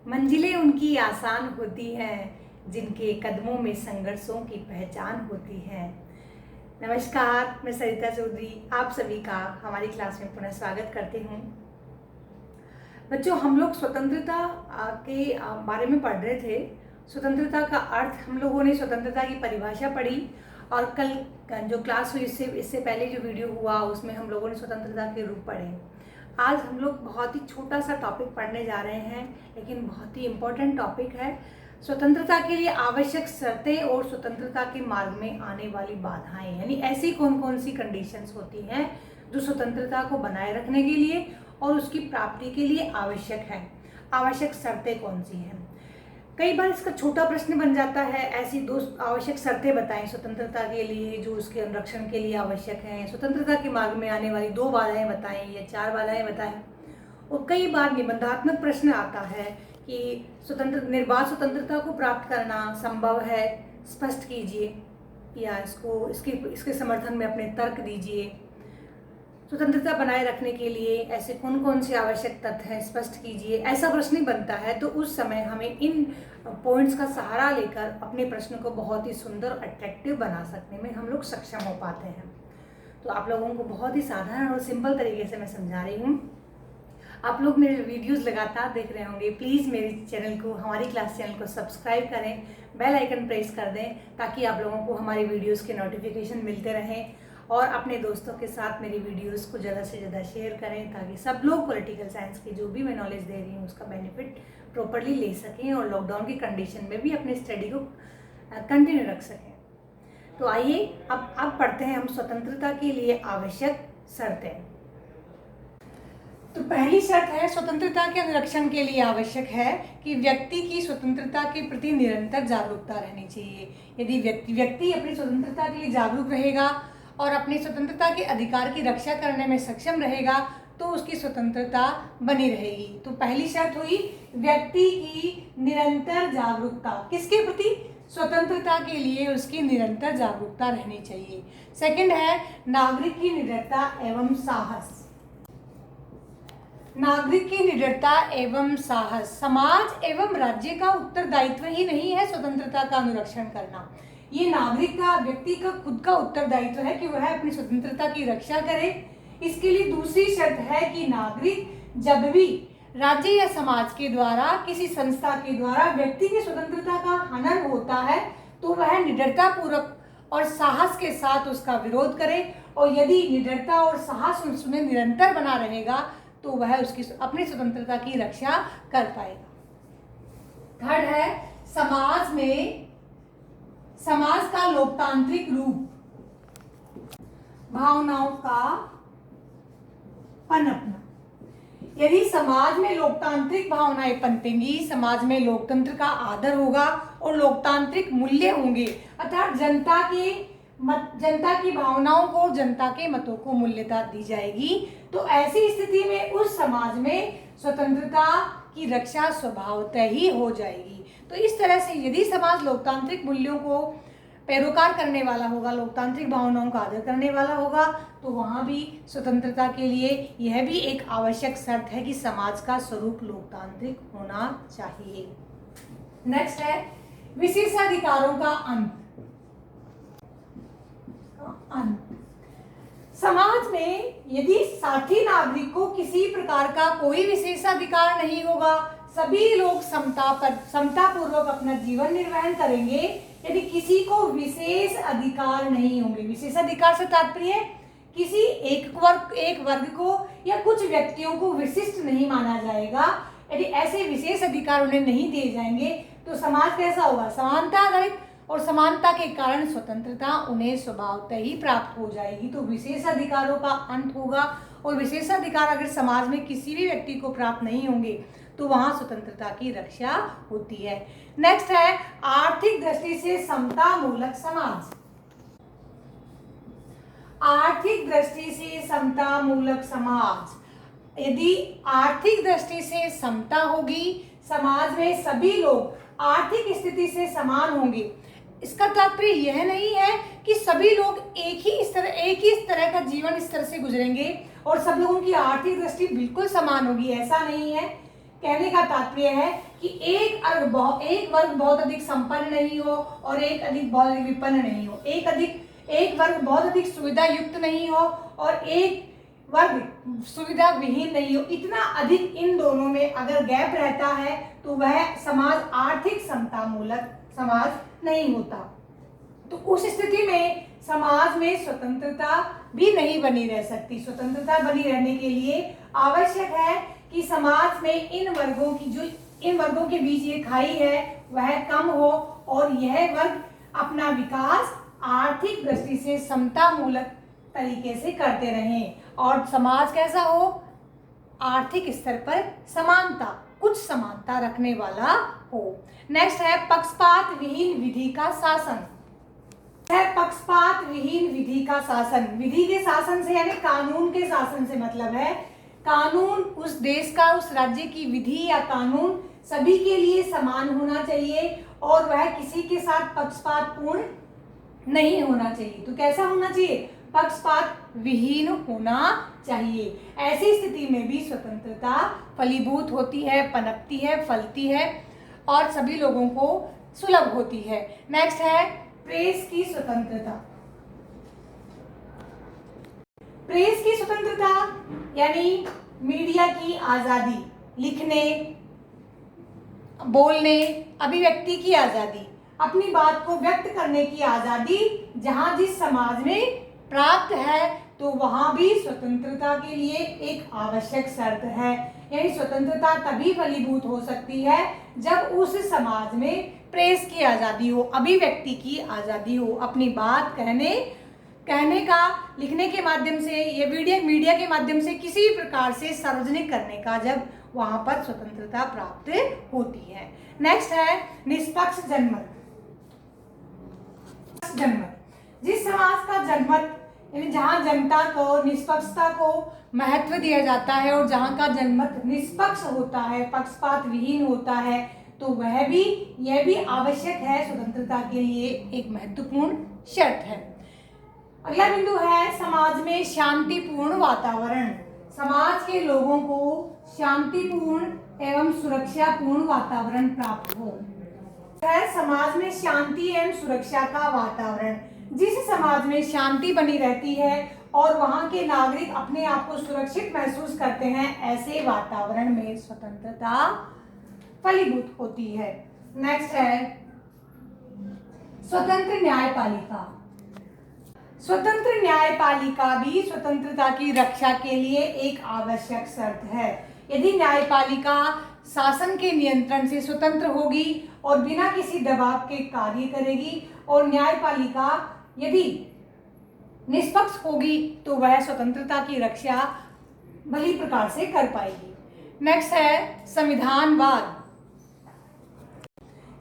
मंजिलें उनकी आसान होती हैं जिनके कदमों में संघर्षों की पहचान होती है। नमस्कार, मैं सरिता चौधरी आप सभी का हमारी क्लास में पुनः स्वागत करती हूँ। बच्चों, हम लोग स्वतंत्रता के बारे में पढ़ रहे थे। स्वतंत्रता का अर्थ हम लोगों ने स्वतंत्रता की परिभाषा पढ़ी और कल जो क्लास हुई इससे पहले जो वीडियो हुआ उसमें हम लोगों ने स्वतंत्रता के रूप पढ़े। आज हम लोग बहुत ही छोटा सा टॉपिक पढ़ने जा रहे हैं, लेकिन बहुत ही इम्पोर्टेंट टॉपिक है। स्वतंत्रता के लिए आवश्यक शर्तें और स्वतंत्रता के मार्ग में आने वाली बाधाएं, यानी ऐसी कौन कौन सी कंडीशंस होती हैं जो स्वतंत्रता को बनाए रखने के लिए और उसकी प्राप्ति के लिए आवश्यक है। आवश्यक शर्तें कौन सी हैं? कई बार इसका छोटा प्रश्न बन जाता है, ऐसी दो आवश्यक शर्तें बताएं स्वतंत्रता के लिए जो उसके अनुरक्षण के लिए आवश्यक हैं। स्वतंत्रता के मार्ग में आने वाली 2 बाधाएं बताएं या 4 बाधाएं बताएं। और कई बार निबंधात्मक प्रश्न आता है कि निर्बाध स्वतंत्रता को प्राप्त करना संभव है, स्पष्ट कीजिए, या इसके समर्थन में अपने तर्क दीजिए। स्वतंत्रता बनाए रखने के लिए ऐसे कौन कौन से आवश्यक तथ्य हैं, स्पष्ट कीजिए। ऐसा प्रश्न बनता है तो उस समय हमें इन पॉइंट्स का सहारा लेकर अपने प्रश्न को बहुत ही सुंदर और अट्रैक्टिव बना सकने में हम लोग सक्षम हो पाते हैं। तो आप लोगों को बहुत ही साधारण और सिंपल तरीके से मैं समझा रही हूँ। आप लोग मेरे वीडियोस लगातार देख रहे होंगे, प्लीज़ मेरे चैनल को, हमारी क्लास चैनल को सब्सक्राइब करें, बेल आइकन प्रेस कर दें ताकि आप लोगों को हमारी वीडियोस के नोटिफिकेशन मिलते रहें। और अपने दोस्तों के साथ मेरी वीडियोस को ज़्यादा से ज़्यादा शेयर करें ताकि सब लोग पॉलिटिकल साइंस की जो भी मैं नॉलेज दे रही हूँ उसका बेनिफिट प्रॉपरली ले सकें और लॉकडाउन की कंडीशन में भी अपने स्टडी को कंटिन्यू रख सकें। तो आइए अब पढ़ते हैं हम स्वतंत्रता के लिए आवश्यक शर्तें। तो पहली शर्त है, स्वतंत्रता के अनुरक्षण के लिए आवश्यक है कि व्यक्ति की स्वतंत्रता के प्रति निरंतर जागरूकता रहनी चाहिए। यदि व्यक्ति अपनी स्वतंत्रता के लिए जागरूक रहेगा और अपनी स्वतंत्रता के अधिकार की रक्षा करने में सक्षम रहेगा तो उसकी स्वतंत्रता बनी रहेगी। तो पहली शर्त हुई व्यक्ति की निरंतर जागरूकता, किसके प्रति? स्वतंत्रता के लिए उसकी निरंतर जागरूकता रहनी चाहिए। सेकंड है नागरिक की निडरता एवं साहस। नागरिक की निडरता एवं साहस समाज एवं राज्य का उत्तरदायित्व ही नहीं है स्वतंत्रता का अनुरक्षण करना। ये नागरिक का, व्यक्ति का खुद का उत्तरदायित्व है कि वह अपनी स्वतंत्रता की रक्षा करे। इसके लिए दूसरी शर्त है कि नागरिक जब भी राज्य या समाज के द्वारा, किसी संस्था के द्वारा व्यक्ति की स्वतंत्रता का हनन होता है तो वह निडरता पूर्वक और साहस के साथ उसका विरोध करे। और यदि निडरता और साहस उसमें निरंतर बना रहेगा तो वह उसकी अपनी स्वतंत्रता की रक्षा कर पाएगा। थर्ड है समाज का लोकतांत्रिक रूप, भावनाओं का पनपना। यदि समाज में लोकतांत्रिक भावनाएं पनपेंगी, समाज में लोकतंत्र का आदर होगा और लोकतांत्रिक मूल्य होंगे, अर्थात जनता की भावनाओं को, जनता के मतों को मूल्यता दी जाएगी, तो ऐसी स्थिति में उस समाज में स्वतंत्रता की रक्षा स्वभावतः ही हो जाएगी। तो इस तरह से यदि समाज लोकतांत्रिक मूल्यों को पैरोकार करने वाला होगा, लोकतांत्रिक भावनाओं का आदर करने वाला होगा, तो वहाँ भी स्वतंत्रता के लिए यह भी एक आवश्यक शर्त है कि समाज का स्वरूप लोकतांत्रिक होना चाहिए। नेक्स्ट है विशेषाधिकारों का अंत। समाज में यदि साथी नागरिक को किसी प्रकार का कोई विशेषाधिकार नहीं होगा, सभी लोग समतापूर्वक अपना जीवन निर्वहन करेंगे, यदि किसी को विशेष अधिकार नहीं होंगे। विशेषाधिकार से तात्पर्य किसी एक वर्ग को या कुछ व्यक्तियों को विशिष्ट नहीं माना जाएगा। यदि ऐसे विशेष अधिकार उन्हें नहीं दिए जाएंगे तो समाज कैसा होगा? समानता आधारित, और समानता के कारण स्वतंत्रता उन्हें स्वभावतः ही प्राप्त हो जाएगी। तो विशेषाधिकारों का अंत होगा, और विशेषाधिकार अगर समाज में किसी भी व्यक्ति को प्राप्त नहीं होंगे तो वहां स्वतंत्रता की रक्षा होती है। नेक्स्ट है आर्थिक दृष्टि से समतामूलक समाज। आर्थिक दृष्टि से समतामूलक समाज, यदि आर्थिक दृष्टि से समता होगी, समाज में सभी लोग आर्थिक स्थिति से समान होंगे। इसका तात्पर्य यह नहीं है कि सभी लोग एक ही इस तरह का जीवन इस तरह से गुजरेंगे और सब लोगों की आर्थिक दृष्टि बिल्कुल समान होगी, ऐसा नहीं है। कहने का तात्पर्य है कि एक वर्ग बहुत अधिक संपन्न नहीं हो और एक अधिक बहुत अधिक विपन्न नहीं हो, एक वर्ग बहुत अधिक सुविधा युक्त नहीं हो और एक वर्ग सुविधा विहीन नहीं हो। इतना अधिक इन दोनों में अगर गैप रहता है तो वह समाज आर्थिक समता मूलक समाज नहीं होता। तो उस स्थिति में समाज में स्वतंत्रता भी नहीं बनी रह सकती। स्वतंत्रता बनी रहने के लिए आवश्यक है कि समाज में इन वर्गों के बीच ये खाई है वह कम हो और यह वर्ग अपना विकास आर्थिक दृष्टि से समता मूलक तरीके से करते रहें और समाज कैसा हो, आर्थिक स्तर पर समानता, कुछ समानता रखने वाला हो। नेक्स्ट है पक्षपात विहीन विधि का शासन। है पक्षपात विहीन विधि का शासन। विधि के शासन से यानी कानून के शासन से मतलब है कानून उस देश का, उस राज्य की विधि या कानून सभी के लिए समान होना चाहिए और वह किसी के साथ पक्षपात पूर्ण नहीं होना चाहिए। तो कैसा होना चाहिए, पक्षपात विहीन होना चाहिए। ऐसी स्थिति में भी स्वतंत्रता फलीभूत होती है, पनपती है, फलती है और सभी लोगों को सुलभ होती है। नेक्स्ट है प्रेस की स्वतंत्रता। प्रेस की स्वतंत्रता यानी मीडिया की आजादी, लिखने, बोलने, अभिव्यक्ति की आजादी, अपनी बात को व्यक्त करने की आजादी जहां जिस समाज में प्राप्त है तो वहां भी स्वतंत्रता के लिए एक आवश्यक शर्त है। यानी स्वतंत्रता तभी फलीभूत हो सकती है जब उस समाज में प्रेस की आज़ादी हो, अभिव्यक्ति की आज़ादी हो, अपनी बात कहने का, लिखने के माध्यम से या मीडिया के माध्यम से किसी भी प्रकार से सार्वजनिक करने का जब वहां पर स्वतंत्रता प्राप्त होती है। नेक्स्ट है निष्पक्ष जनमत। जिस समाज का जनमत यानी जहां जनता को, निष्पक्षता को महत्व दिया जाता है और जहां का जनमत निष्पक्ष होता है, पक्षपात विहीन होता है, तो यह भी आवश्यक है स्वतंत्रता के लिए एक महत्वपूर्ण शर्त है। अगला बिंदु है समाज में शांतिपूर्ण वातावरण। समाज के लोगों को शांतिपूर्ण एवं सुरक्षापूर्ण वातावरण प्राप्त हो। है समाज में शांति एवं सुरक्षा का वातावरण। जिस समाज में शांति बनी रहती है और वहां के नागरिक अपने आप को सुरक्षित महसूस करते हैं, ऐसे वातावरण में स्वतंत्रता फलीभूत होती है। नेक्स्ट है स्वतंत्र न्यायपालिका। स्वतंत्र न्यायपालिका भी स्वतंत्रता की रक्षा के लिए एक आवश्यक शर्त है। यदि न्यायपालिका शासन के नियंत्रण से स्वतंत्र होगी और बिना किसी दबाव के कार्य करेगी और न्यायपालिका यदि निष्पक्ष होगी तो वह स्वतंत्रता की रक्षा भली प्रकार से कर पाएगी। नेक्स्ट है संविधानवाद।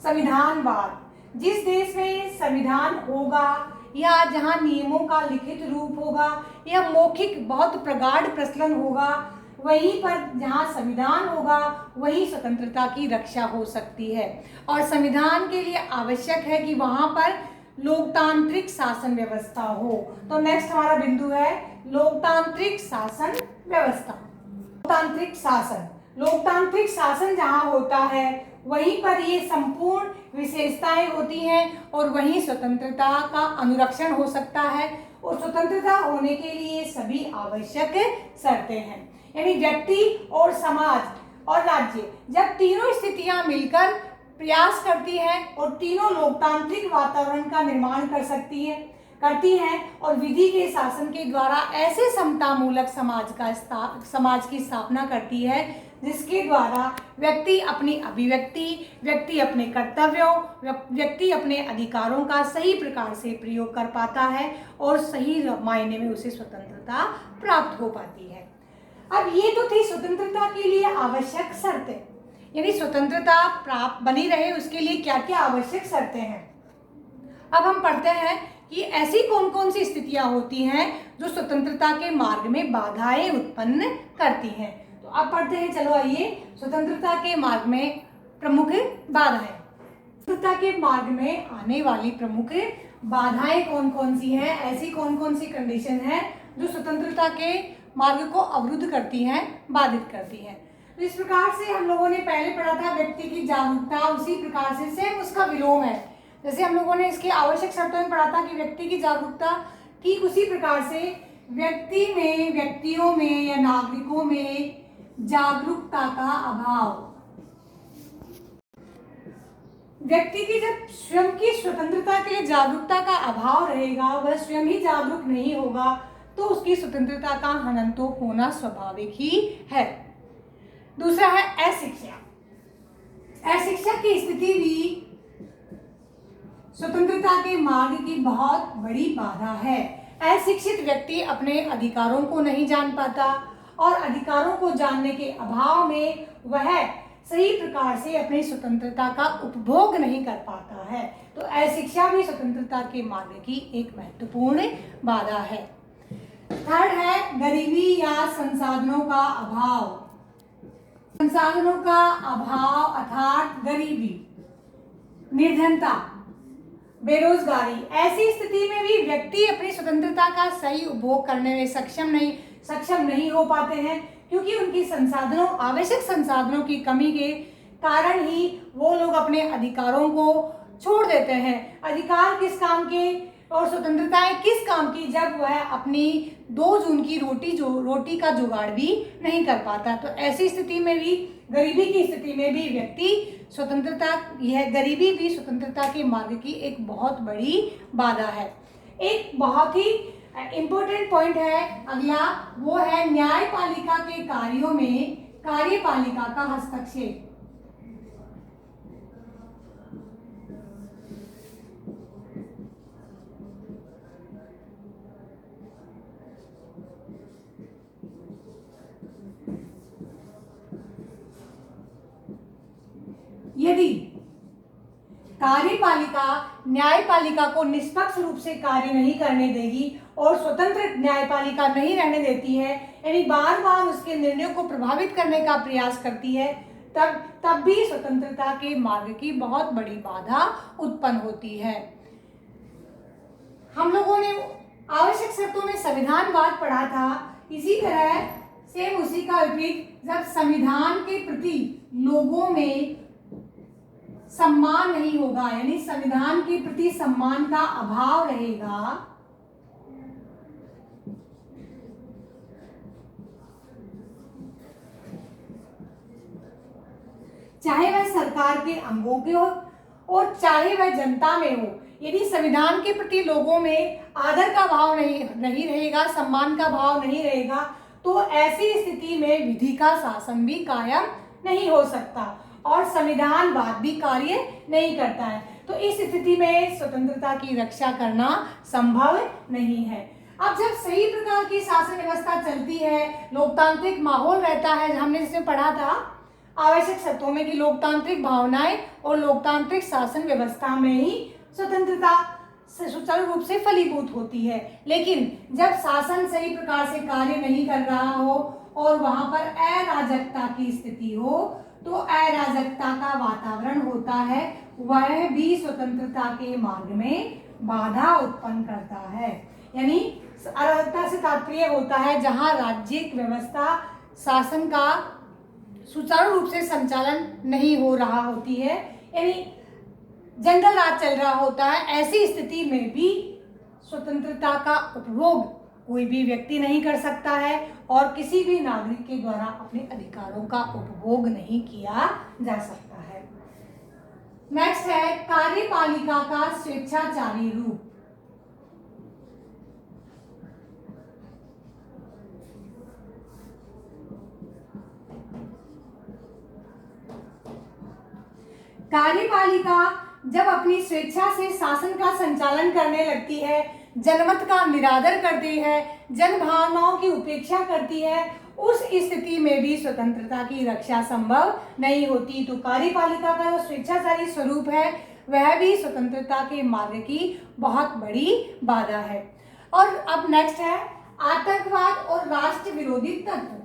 संविधानवाद जिस देश में संविधान होगा या जहां नियमों का लिखित रूप होगा या मौखिक बहुत प्रगाढ़ प्रचलन होगा, वहीं पर जहां संविधान होगा वहीं स्वतंत्रता की रक्षा हो सकती है। और संविधान के लिए आवश्यक है कि वहां पर लोकतांत्रिक शासन व्यवस्था हो। तो नेक्स्ट हमारा बिंदु है लोकतांत्रिक शासन व्यवस्था। लोकतांत्रिक शासन जहां होता है वहीं पर ये संपूर्ण विशेषताएं होती हैं और वहीं स्वतंत्रता का अनुरक्षण हो सकता है। और स्वतंत्रता होने के लिए सभी आवश्यक शर्तें हैं। यानी व्यक्ति और समाज और राज्य जब तीनों स्थितियां मिलकर प्रयास करती हैं और तीनों लोकतांत्रिक वातावरण का निर्माण करती हैं और विधि के शासन के द्वारा ऐसे समतामूलक समाज की स्थापना करती है जिसके द्वारा व्यक्ति अपनी अभिव्यक्ति, व्यक्ति अपने कर्तव्यों, व्यक्ति अपने अधिकारों का सही प्रकार से प्रयोग कर पाता है और सही मायने में उसे स्वतंत्रता प्राप्त हो पाती है। अब ये तो थी स्वतंत्रता के लिए आवश्यक शर्तें, यानी स्वतंत्रता प्राप्त बनी रहे उसके लिए क्या क्या आवश्यक शर्तें हैं। अब हम पढ़ते हैं कि ऐसी कौन कौन सी स्थितियां होती हैं जो स्वतंत्रता के मार्ग में बाधाएं उत्पन्न करती हैं। तो अब पढ़ते हैं, चलो आइए, स्वतंत्रता के मार्ग में प्रमुख बाधाएं। स्वतंत्रता के मार्ग में आने वाली प्रमुख बाधाएं कौन कौन सी हैं, ऐसी कौन कौन सी कंडीशन है जो स्वतंत्रता के मार्ग को अवरुद्ध करती हैं, बाधित करती हैं। तो इस प्रकार से हम लोगों ने पहले पढ़ा था व्यक्ति की जागरूकता, उसी प्रकार से सेम उसका विलोम है। जैसे हम लोगों ने इसकी आवश्यक शर्तों में पढ़ा था कि व्यक्ति की जागरूकता, ठीक उसी प्रकार से व्यक्तियों में या नागरिकों में जागरूकता का अभाव, व्यक्ति की जब स्वयं की स्वतंत्रता के लिए जागरूकता का अभाव रहेगा, वह स्वयं ही जागरूक नहीं होगा, तो उसकी स्वतंत्रता का हनन तो होना स्वाभाविक ही है। दूसरा है अशिक्षा। अशिक्षा की स्थिति भी स्वतंत्रता के मार्ग की बहुत बड़ी बाधा है। अशिक्षित व्यक्ति अपने अधिकारों को नहीं जान पाता और अधिकारों को जानने के अभाव में वह सही प्रकार से अपनी स्वतंत्रता का उपभोग नहीं कर पाता है। तो अशिक्षा भी स्वतंत्रता के मार्ग की एक महत्वपूर्ण बाधा है। थर्ड है गरीबी या संसाधनों का अभाव। संसाधनों का अभाव अर्थात गरीबी, निर्धनता, बेरोजगारी, ऐसी स्थिति में भी व्यक्ति अपनी स्वतंत्रता का सही उपभोग करने में सक्षम नहीं हो पाते हैं, क्योंकि उनकी संसाधनों, आवश्यक संसाधनों की कमी के कारण ही वो लोग अपने अधिकारों को छोड़ देते हैं। अधिकार किस काम के और स्वतंत्रताएं किस काम की, जब वह अपनी 2 जून की रोटी का जुगाड़ भी नहीं कर पाता। तो ऐसी स्थिति में भी, गरीबी की स्थिति में भी व्यक्ति स्वतंत्रता, यह गरीबी भी स्वतंत्रता के मार्ग की एक बहुत बड़ी बाधा है। एक बहुत ही इम्पोर्टेंट पॉइंट है अगला, वो है न्यायपालिका के कार्यों में कार्यपालिका का हस्तक्षेप। यदि कार्यपालिका न्यायपालिका को निष्पक्ष रूप से कार्य नहीं करने देगी और स्वतंत्र न्यायपालिका नहीं रहने देती है, यानी बार बार उसके निर्णयों को प्रभावित करने का प्रयास करती है, तब भी स्वतंत्रता के मार्ग की बहुत बड़ी बाधा उत्पन्न होती है। हम लोगों ने आवश्यक शर्तों में संविधानवाद पढ़ा था, इसी तरह सेम उसी का विपरीत, जब संविधान के प्रति लोगों में सम्मान नहीं होगा, यानी संविधान के प्रति सम्मान का अभाव रहेगा, चाहे वह सरकार के अंगों के हो और चाहे वह जनता में हो, यदि संविधान के प्रति लोगों में आदर का भाव नहीं रहेगा, सम्मान का भाव नहीं रहेगा, तो ऐसी स्थिति में विधि का शासन भी कायम नहीं हो सकता और संविधानवाद भी कार्य नहीं करता है। तो इस स्थिति में स्वतंत्रता की रक्षा करना संभव नहीं है। अब जब सही प्रकार की शासन व्यवस्था चलती है, लोकतांत्रिक माहौल रहता है, हमने जिसमें पढ़ा था आवश्यक शर्तों में कि लोकतांत्रिक भावनाएं और लोकतांत्रिक शासन व्यवस्था में ही स्वतंत्रता सुचारू रूप से फलीभूत होती है। लेकिन जब शासन सही प्रकार से कार्य नहीं कर रहा हो और वहां पर अराजकता की स्थिति हो, तो अराजकता का वातावरण होता है, वह भी स्वतंत्रता के मार्ग में बाधा उत्पन्न करता है। यानी अराजकता से तात्पर्य होता है जहां राज्यिक व्यवस्था, शासन का सुचारू रूप से संचालन नहीं हो रहा होती है, यानी जंगल राज चल रहा होता है। ऐसी स्थिति में भी स्वतंत्रता का उपभोग कोई भी व्यक्ति नहीं कर सकता है और किसी भी नागरिक के द्वारा अपने अधिकारों का उपभोग नहीं किया जा सकता है। नेक्स्ट है कार्यपालिका का स्वेच्छाचारी रूप। कार्यपालिका जब अपनी स्वेच्छा से शासन का संचालन करने लगती है, जनमत का निरादर करती है, जन भावनाओं की उपेक्षा करती है, उस स्थिति में भी स्वतंत्रता की रक्षा संभव नहीं होती। तो कार्यपालिका का जो स्वेच्छाचारी स्वरूप है, वह भी स्वतंत्रता के मार्ग की बहुत बड़ी बाधा है। और अब नेक्स्ट है आतंकवाद और राष्ट्र विरोधी तत्व।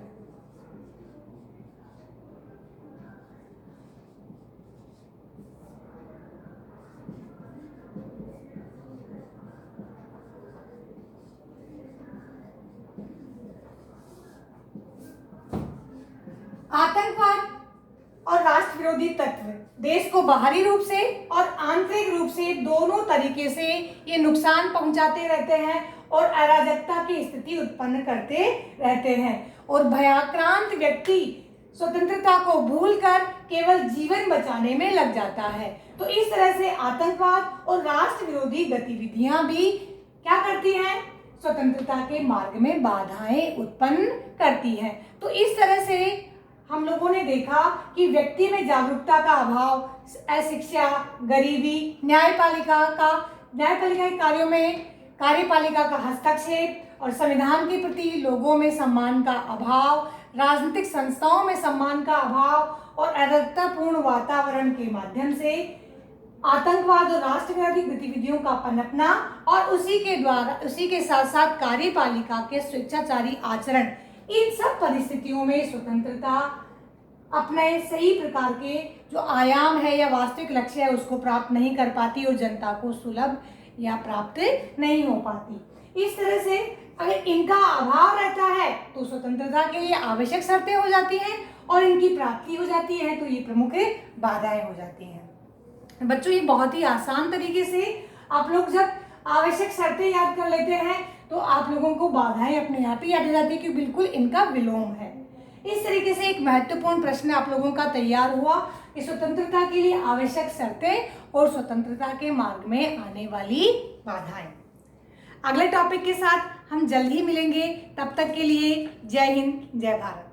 आतंकवाद विरोधी तत्व देश को बाहरी रूप से और आंतरिक रूप से दोनों तरीके से ये नुकसान पहुंचाते रहते हैं और अराजकता की स्थिति उत्पन्न करते रहते हैं और भयाक्रांत व्यक्ति स्वतंत्रता को भूलकर केवल जीवन बचाने में लग जाता है। तो इस तरह से आतंकवाद और राष्ट्र विरोधी गतिविधियां भी क्या करती हैं? स्वतंत्रता के मार्ग में बाधाएं उत्पन्न करती हैं। तो इस तरह से हम लोगों ने देखा कि व्यक्ति में जागरूकता का अभाव, अशिक्षा, गरीबी, न्यायपालिका के कार्यों में कार्यपालिका का हस्तक्षेप और संविधान के प्रति लोगों में सम्मान का अभाव, राजनीतिक संस्थाओं में सम्मान का अभाव और अराजकतापूर्ण वातावरण के माध्यम से आतंकवाद और राष्ट्र विरोधी गतिविधियों का पनपना और उसी के साथ साथ कार्यपालिका के स्वेच्छाचारी आचरण, इन सब परिस्थितियों में स्वतंत्रता अपने सही प्रकार के जो आयाम है या वास्तविक लक्ष्य है उसको प्राप्त नहीं कर पाती और जनता को सुलभ या प्राप्त नहीं हो पाती। इस तरह से अगर इनका अभाव रहता है तो स्वतंत्रता के लिए आवश्यक शर्तें हो जाती हैं और इनकी प्राप्ति हो जाती है तो ये प्रमुख बाधाएं हो जाती हैं। बच्चों, ये बहुत ही आसान तरीके से आप लोग जब आवश्यक शर्तें याद कर लेते हैं तो आप लोगों को बाधाएं अपने आप ही याद हो जाती है कि बिल्कुल इनका विलोम है। इस तरीके से एक महत्वपूर्ण प्रश्न आप लोगों का तैयार हुआ कि स्वतंत्रता के लिए आवश्यक शर्तें और स्वतंत्रता के मार्ग में आने वाली बाधाएं। अगले टॉपिक के साथ हम जल्द ही मिलेंगे। तब तक के लिए जय हिंद, जय भारत।